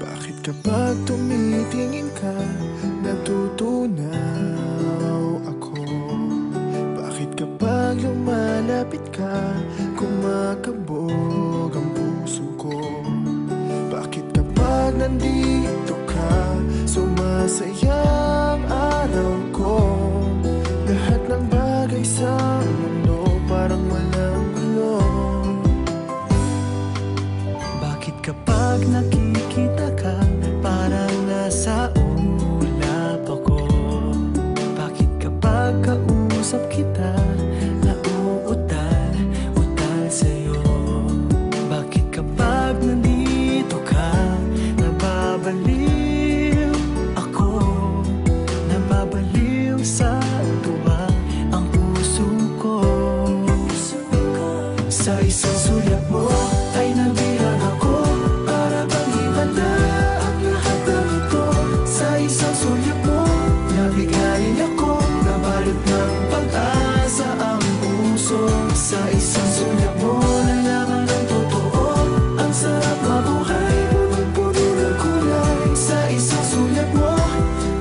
Bakit kapag tumitingin ka, natutunaw ako? Bakit kapag lumalapit ka, kumakabog ang puso ko? Bakit kapag nandito ka, sumasaya ang araw ko? Lahat ng bagay sa mundo parang walang gulo. Bakit kapag nakikita ka, parang nasa ulap ako? Bakit kapag kausap kita, nauutal-utal sa'yo? Bakit kapag nandito ka, nababaliw ako? Nababaliw sa tuwa ang puso ko. Sa isang sulyap mo ay nabilang ako, para bang himanda ang lahat ng ito. Sa isang sulyap mo, nabigayin ako, nabalot ng pag-asa ang puso. Sa isang sulyap mo, nalaman ng totoo, ang sarap mabuhay, punong-puno ng kulay. Sa isang sulyap mo,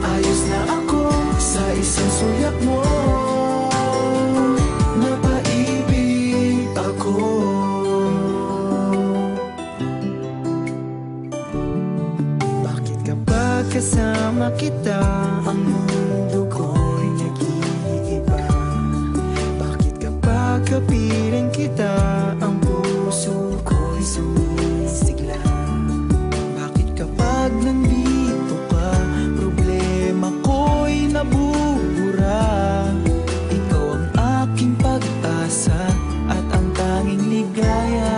ayos na ako. Sa isang sulyap mo, napaibig ako. Bakit kapag kasama kita, ang mundo ko'y nag-iiba? Bakit kapag kapiling kita, ang puso ko'y sumisigla? Bakit kapag nandito ka, problema ko'y nabubura? Ikaw ang aking pag-asa at ang tanging ligaya.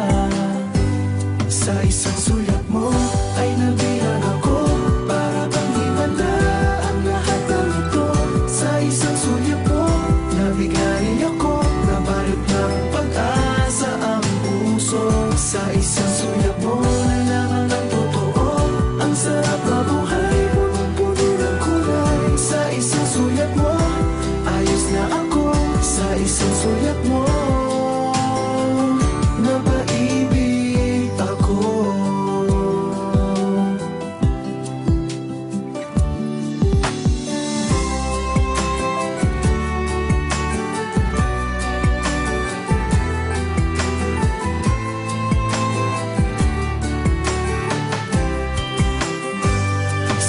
Sa isang sulyap mo ay nabilang ako, para bang himanda ang lahat ng ito. Sa isang sulyap mo, nabigayin ako, nabalot ng pag-asa ang puso. Sa isang sulyap mo, nalaman ng totoo, ang sarap mabuhay, punong-puno ng kulay. Sa isang sulyap mo, ayos na ako. Sa isang sulyap mo, napaibig ako.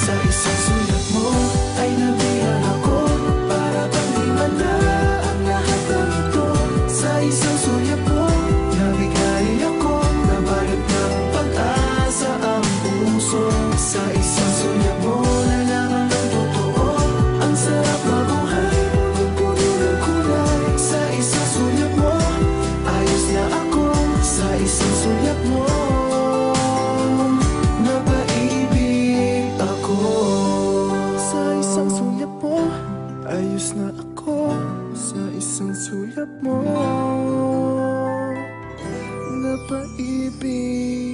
Sa isang sulyap mo ay nabilang ako, para bang himanda ang lahat ng ito. Sa isang sulyap mo, nabigayin ako, nabalot ng pag-asa ang puso. Sa isang sulyap mo, nalaman ng totoo, ang sarap mabuhay, punong-puno ng kulay. Sa isang sulyap mo, ayos na ako. Sa isang sulyap mo, napaibig ako. Sa isang sulyap mo, ayos na ako. Sa isang sulyap mo, napaibig